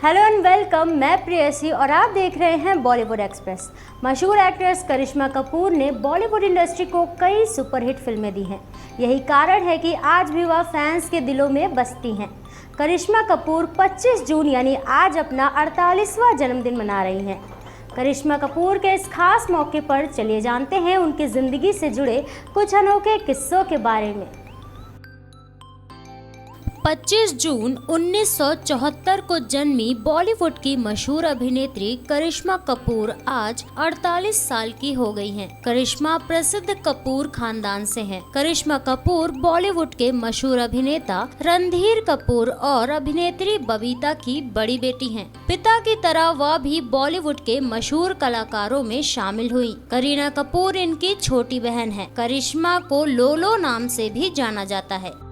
Hello and welcome, मैं प्रेयसी और आप देख रहे हैं बॉलीवुड एक्सप्रेस। मशहूर एक्ट्रेस करिश्मा कपूर ने बॉलीवुड इंडस्ट्री को कई सुपरहिट फिल्में दी हैं। यही कारण है कि आज भी वह फैंस के दिलों में बसती हैं। करिश्मा कपूर 25 जून यानी आज अपना 48वां जन्मदिन मना रही हैं। करिश्मा कपूर के इस खास मौके पर चलिए जानते हैं उनकी ज़िंदगी से जुड़े कुछ अनोखे किस्सों के बारे में। 25 जून 1974 को जन्मी बॉलीवुड की मशहूर अभिनेत्री करिश्मा कपूर आज 48 साल की हो गई हैं। करिश्मा प्रसिद्ध कपूर खानदान से हैं। करिश्मा कपूर बॉलीवुड के मशहूर अभिनेता रणधीर कपूर और अभिनेत्री बबीता की बड़ी बेटी हैं। पिता की तरह वह भी बॉलीवुड के मशहूर कलाकारों में शामिल हुई। करीना कपूर इनकी छोटी बहन है। करिश्मा को लोलो नाम से भी जाना जाता है।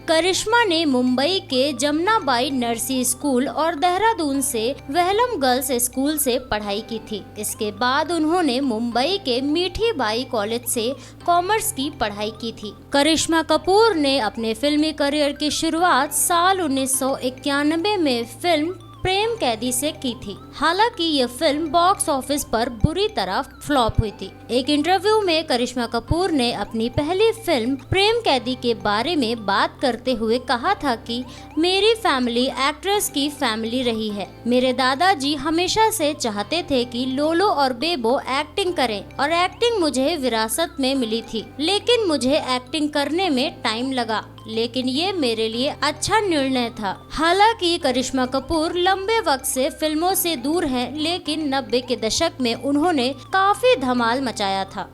करिश्मा ने मुंबई के जमनाबाई नरसी स्कूल और देहरादून से वेहलम गर्ल्स स्कूल से पढ़ाई की थी। इसके बाद उन्होंने मुंबई के मीठी बाई कॉलेज से कॉमर्स की पढ़ाई की थी। करिश्मा कपूर ने अपने फिल्मी करियर की शुरुआत साल 1991 में फिल्म प्रेम कैदी से की थी। हालांकि यह फिल्म बॉक्स ऑफिस पर बुरी तरह फ्लॉप हुई थी। एक इंटरव्यू में करिश्मा कपूर ने अपनी पहली फिल्म प्रेम कैदी के बारे में बात करते हुए कहा था कि मेरी फैमिली एक्ट्रेस की फैमिली रही है। मेरे दादाजी हमेशा से चाहते थे कि लोलो और बेबो एक्टिंग करें और एक्टिंग मुझे विरासत में मिली थी, लेकिन मुझे एक्टिंग करने में टाइम लगा, लेकिन ये मेरे लिए अच्छा निर्णय था। हालांकि करिश्मा कपूर लंबे वक्त से फिल्मों से दूर हैं, लेकिन 90 के दशक में उन्होंने काफी धमाल मचाया था।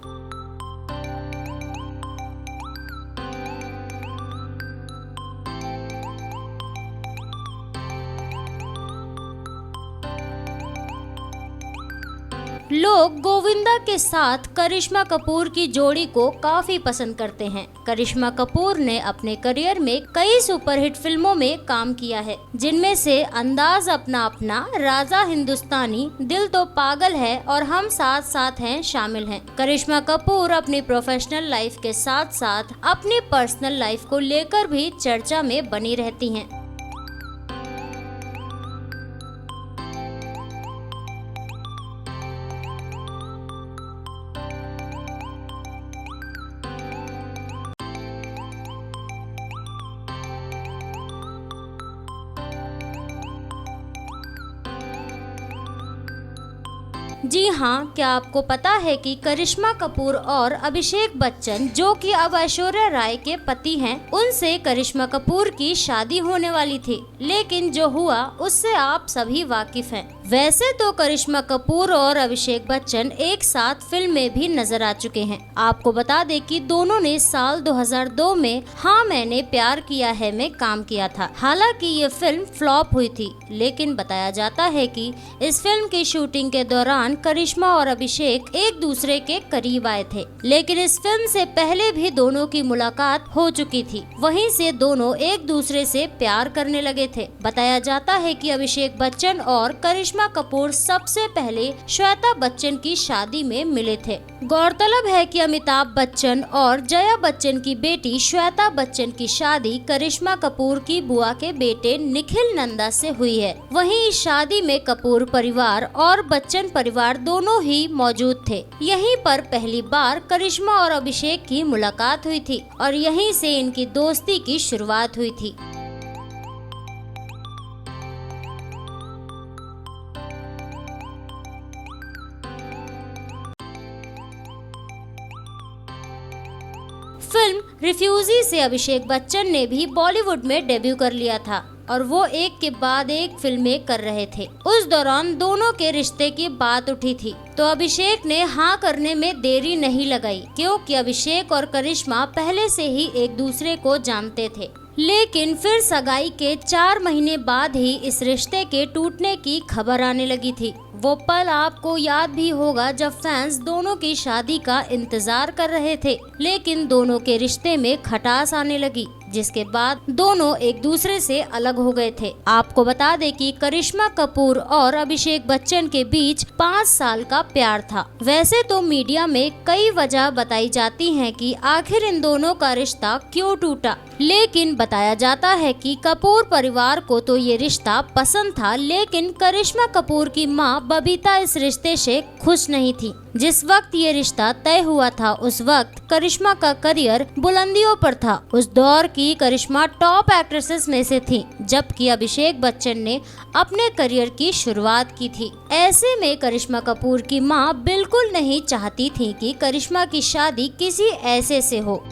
लोग गोविंदा के साथ करिश्मा कपूर की जोड़ी को काफी पसंद करते हैं। करिश्मा कपूर ने अपने करियर में कई सुपरहिट फिल्मों में काम किया है, जिनमें से अंदाज अपना अपना, राजा हिंदुस्तानी, दिल तो पागल है और हम साथ साथ हैं शामिल हैं। करिश्मा कपूर अपनी प्रोफेशनल लाइफ के साथ साथ अपनी पर्सनल लाइफ को लेकर भी चर्चा में बनी रहती हैं। जी हाँ, क्या आपको पता है कि करिश्मा कपूर और अभिषेक बच्चन, जो कि अब ऐश्वर्या राय के पति हैं, उनसे करिश्मा कपूर की शादी होने वाली थी, लेकिन जो हुआ उससे आप सभी वाकिफ हैं। वैसे तो करिश्मा कपूर और अभिषेक बच्चन एक साथ फिल्म में भी नजर आ चुके हैं। आपको बता दें कि दोनों ने साल 2002 में हाँ मैंने प्यार किया है में काम किया था। हालांकि ये फिल्म फ्लॉप हुई थी, लेकिन बताया जाता है कि इस फिल्म की शूटिंग के दौरान करिश्मा और अभिषेक एक दूसरे के करीब आए थे, लेकिन इस फिल्म से पहले भी दोनों की मुलाकात हो चुकी थी। वहीं से दोनों एक दूसरे से प्यार करने लगे थे। बताया जाता है कि अभिषेक बच्चन और करिश्मा कपूर सबसे पहले श्वेता बच्चन की शादी में मिले थे। गौरतलब है कि अमिताभ बच्चन और जया बच्चन की बेटी श्वेता बच्चन की शादी करिश्मा कपूर की बुआ के बेटे निखिल नंदा से हुई है। वहीं इस शादी में कपूर परिवार और बच्चन परिवार दोनों ही मौजूद थे। यहीं पर पहली बार करिश्मा और अभिषेक की मुलाकात हुई थी और यहीं से इनकी दोस्ती की शुरुआत हुई थी। फिल्म रिफ्यूजी से अभिषेक बच्चन ने भी बॉलीवुड में डेब्यू कर लिया था और वो एक के बाद एक फिल्में कर रहे थे। उस दौरान दोनों के रिश्ते की बात उठी थी, तो अभिषेक ने हाँ करने में देरी नहीं लगाई, क्योंकि अभिषेक और करिश्मा पहले से ही एक दूसरे को जानते थे। लेकिन फिर सगाई के 4 महीने बाद ही इस रिश्ते के टूटने की खबर आने लगी थी। वो पल आपको याद भी होगा जब फैंस दोनों की शादी का इंतजार कर रहे थे, लेकिन दोनों के रिश्ते में खटास आने लगी। जिसके बाद दोनों एक दूसरे से अलग हो गए थे। आपको बता दें कि करिश्मा कपूर और अभिषेक बच्चन के बीच 5 साल का प्यार था। वैसे तो मीडिया में कई वजह बताई जाती हैं कि आखिर इन दोनों का रिश्ता क्यों टूटा, लेकिन बताया जाता है कि कपूर परिवार को तो ये रिश्ता पसंद था, लेकिन करिश्मा कपूर की मां बबीता इस रिश्ते से खुश नहीं थी। जिस वक्त ये रिश्ता तय हुआ था उस वक्त करिश्मा का करियर बुलंदियों पर था। उस दौर की करिश्मा टॉप एक्ट्रेसेस में से थी, जबकि अभिषेक बच्चन ने अपने करियर की शुरुआत की थी। ऐसे में करिश्मा कपूर की मां बिल्कुल नहीं चाहती थी कि करिश्मा की शादी किसी ऐसे से हो।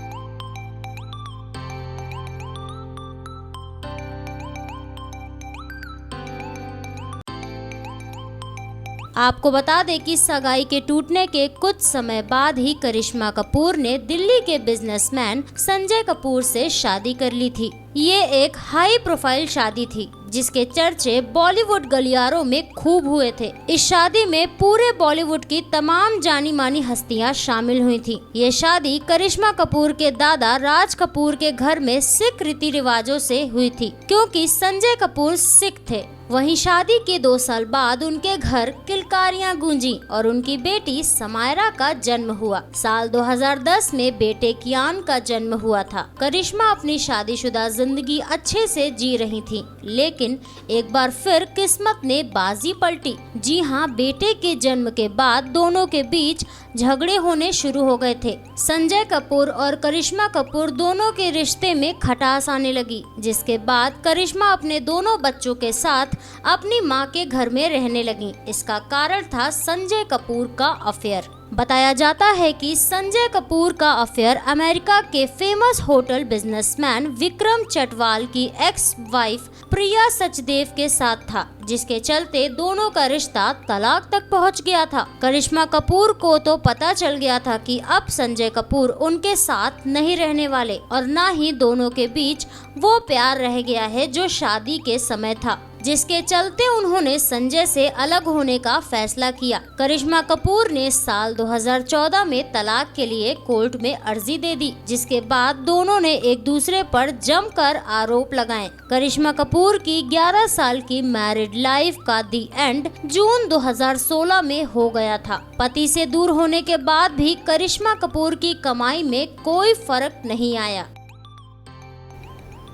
आपको बता दें कि सगाई के टूटने के कुछ समय बाद ही करिश्मा कपूर ने दिल्ली के बिजनेसमैन संजय कपूर से शादी कर ली थी। ये एक हाई प्रोफाइल शादी थी जिसके चर्चे बॉलीवुड गलियारों में खूब हुए थे। इस शादी में पूरे बॉलीवुड की तमाम जानी मानी हस्तियां शामिल हुई थी। ये शादी करिश्मा कपूर के दादा राज कपूर के घर में सिख रीति रिवाजों से हुई थी, क्योंकि संजय कपूर सिख थे। वहीं शादी के 2 साल बाद उनके घर किलकारियां गूंजी और उनकी बेटी समायरा का जन्म हुआ। साल 2010 में बेटे कियान का जन्म हुआ था। करिश्मा अपनी शादीशुदा जिंदगी अच्छे से जी रही थी, लेकिन एक बार फिर किस्मत ने बाजी पलटी। जी हाँ, बेटे के जन्म के बाद दोनों के बीच झगड़े होने शुरू हो गए थे। संजय कपूर और करिश्मा कपूर दोनों के रिश्ते में खटास आने लगी, जिसके बाद करिश्मा अपने दोनों बच्चों के साथ अपनी मां के घर में रहने लगी। इसका कारण था संजय कपूर का अफेयर। बताया जाता है कि संजय कपूर का अफेयर अमेरिका के famous hotel businessman Vikram Chatwal की एक्स वाइफ प्रिया सचदेव के साथ था, जिसके चलते दोनों का रिश्ता तलाक तक पहुंच गया था। करिश्मा कपूर को तो पता चल गया था कि अब संजय कपूर उनके साथ नहीं रहने वाले और न ही दोनों के बीच वो प्यार रह गया है जो शादी के समय था, जिसके चलते उन्होंने संजय से अलग होने का फैसला किया। करिश्मा कपूर ने साल 2014 में तलाक के लिए कोर्ट में अर्जी दे दी, जिसके बाद दोनों ने एक दूसरे पर जमकर आरोप लगाए। करिश्मा कपूर की 11 साल की मैरिड लाइफ का दी एंड जून 2016 में हो गया था। पति से दूर होने के बाद भी करिश्मा कपूर की कमाई में कोई फर्क नहीं आया।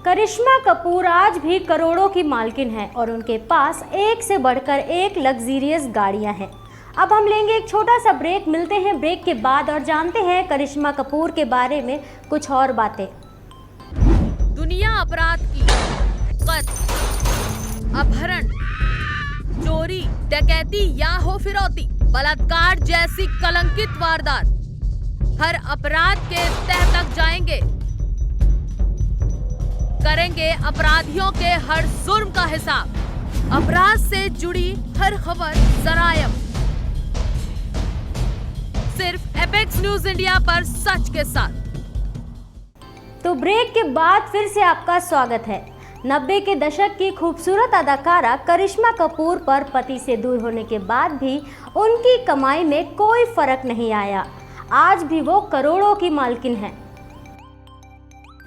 करिश्मा कपूर आज भी करोड़ों की मालकिन है और उनके पास एक से बढ़कर एक लग्जरियस गाड़ियां हैं। अब हम लेंगे एक छोटा सा ब्रेक, मिलते हैं ब्रेक के बाद और जानते हैं करिश्मा कपूर के बारे में कुछ और बातें। दुनिया अपराध की कत्ल, अपहरण, चोरी, डकैती या हो फिरौती, बलात्कार जैसी कलंकित वारदात हर अपराध के तह तक जाएंगे। करेंगे अपराधियों के हर जुर्म का हिसाब। अपराध से जुड़ी हर खबर सरायम सिर्फ एपेक्स न्यूज इंडिया पर सच के साथ। तो ब्रेक के बाद फिर से आपका स्वागत है। 90 के दशक की खूबसूरत अदाकारा करिश्मा कपूर पर पति से दूर होने के बाद भी उनकी कमाई में कोई फर्क नहीं आया। आज भी वो करोड़ों की मालकिन है।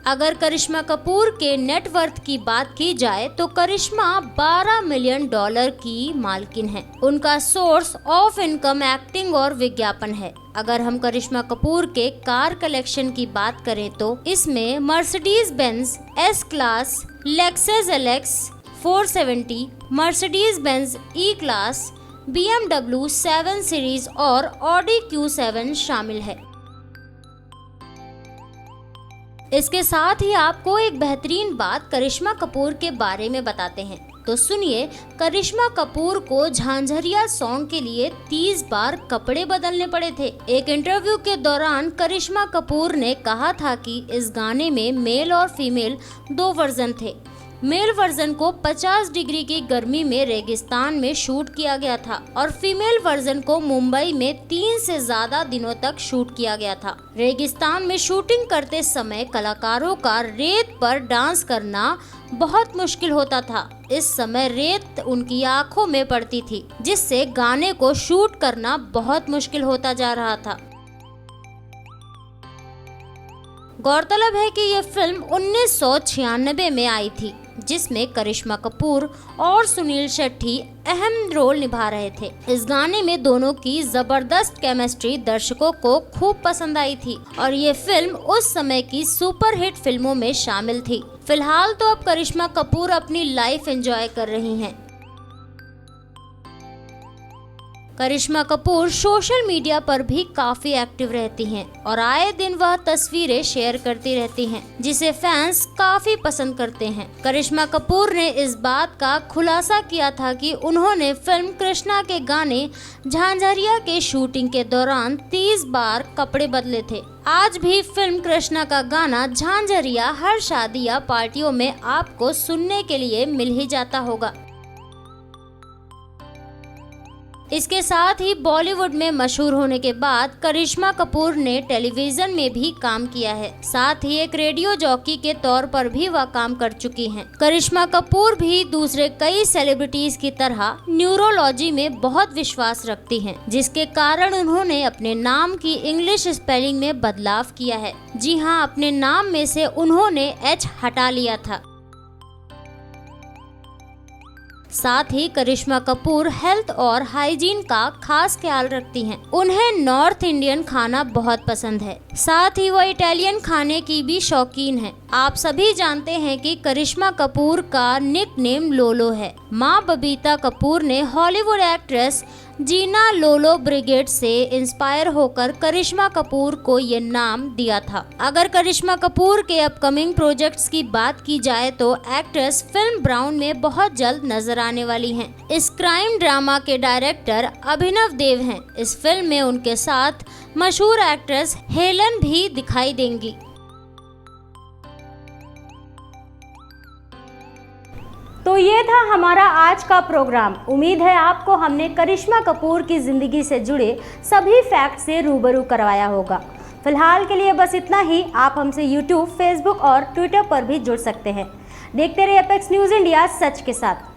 अगर करिश्मा कपूर के नेटवर्थ की बात की जाए तो करिश्मा $12 मिलियन की मालकिन है। उनका सोर्स ऑफ इनकम एक्टिंग और विज्ञापन है। अगर हम करिश्मा कपूर के कार कलेक्शन की बात करें तो इसमें Mercedes Benz S class, Lexus LX 470, Mercedes Benz ई क्लास, BMW 7 सीरीज और ऑडी Q7 शामिल है। इसके साथ ही आपको एक बेहतरीन बात करिश्मा कपूर के बारे में बताते हैं। तो सुनिए, करिश्मा कपूर को झांझरिया सॉन्ग के लिए 30 बार कपड़े बदलने पड़े थे। एक इंटरव्यू के दौरान करिश्मा कपूर ने कहा था कि इस गाने में मेल और फीमेल 2 वर्जन थे। मेल वर्जन को 50 डिग्री की गर्मी में रेगिस्तान में शूट किया गया था और फीमेल वर्जन को मुंबई में 3 से ज्यादा दिनों तक शूट किया गया था। रेगिस्तान में शूटिंग करते समय कलाकारों का रेत पर डांस करना बहुत मुश्किल होता था। इस समय रेत उनकी आंखों में पड़ती थी, जिससे गाने को शूट करना बहुत मुश्किल होता जा रहा था। गौरतलब है कि ये फिल्म 1996 में आई थी, जिसमें करिश्मा कपूर और सुनील शेट्टी अहम रोल निभा रहे थे। इस गाने में दोनों की जबरदस्त केमिस्ट्री दर्शकों को खूब पसंद आई थी और ये फिल्म उस समय की सुपरहिट फिल्मों में शामिल थी। फिलहाल तो अब करिश्मा कपूर अपनी लाइफ एंजॉय कर रही हैं। करिश्मा कपूर सोशल मीडिया पर भी काफी एक्टिव रहती हैं और आए दिन वह तस्वीरें शेयर करती रहती हैं, जिसे फैंस काफी पसंद करते हैं। करिश्मा कपूर ने इस बात का खुलासा किया था कि उन्होंने फिल्म कृष्णा के गाने झांझरिया के शूटिंग के दौरान 30 बार कपड़े बदले थे। आज भी फिल्म कृष्णा का गाना झांझरिया हर शादी या पार्टियों में आपको सुनने के लिए मिल ही जाता होगा। इसके साथ ही बॉलीवुड में मशहूर होने के बाद करिश्मा कपूर ने टेलीविजन में भी काम किया है। साथ ही एक रेडियो जॉकी के तौर पर भी वह काम कर चुकी हैं। करिश्मा कपूर भी दूसरे कई सेलिब्रिटीज की तरह न्यूरोलॉजी में बहुत विश्वास रखती हैं, जिसके कारण उन्होंने अपने नाम की इंग्लिश स्पेलिंग में बदलाव किया है। जी हाँ, अपने नाम में से उन्होंने एच हटा लिया था। साथ ही करिश्मा कपूर हेल्थ और हाइजीन का खास ख्याल रखती हैं। उन्हें नॉर्थ इंडियन खाना बहुत पसंद है, साथ ही वो इटालियन खाने की भी शौकीन है। आप सभी जानते हैं कि करिश्मा कपूर का निकनेम लोलो है। मां बबीता कपूर ने हॉलीवुड एक्ट्रेस जीना लोलो ब्रिगेड से इंस्पायर होकर करिश्मा कपूर को ये नाम दिया था। अगर करिश्मा कपूर के अपकमिंग प्रोजेक्ट्स की बात की जाए तो एक्ट्रेस फिल्म ब्राउन में बहुत जल्द नजर आने वाली हैं। इस क्राइम ड्रामा के डायरेक्टर अभिनव देव हैं। इस फिल्म में उनके साथ मशहूर एक्ट्रेस हेलन भी दिखाई देंगी। तो ये था हमारा आज का प्रोग्राम। उम्मीद है आपको हमने करिश्मा कपूर की ज़िंदगी से जुड़े सभी फैक्ट से रूबरू करवाया होगा। फिलहाल के लिए बस इतना ही। आप हमसे YouTube, Facebook और Twitter पर भी जुड़ सकते हैं। देखते रहिए एपेक्स न्यूज़ इंडिया, सच के साथ।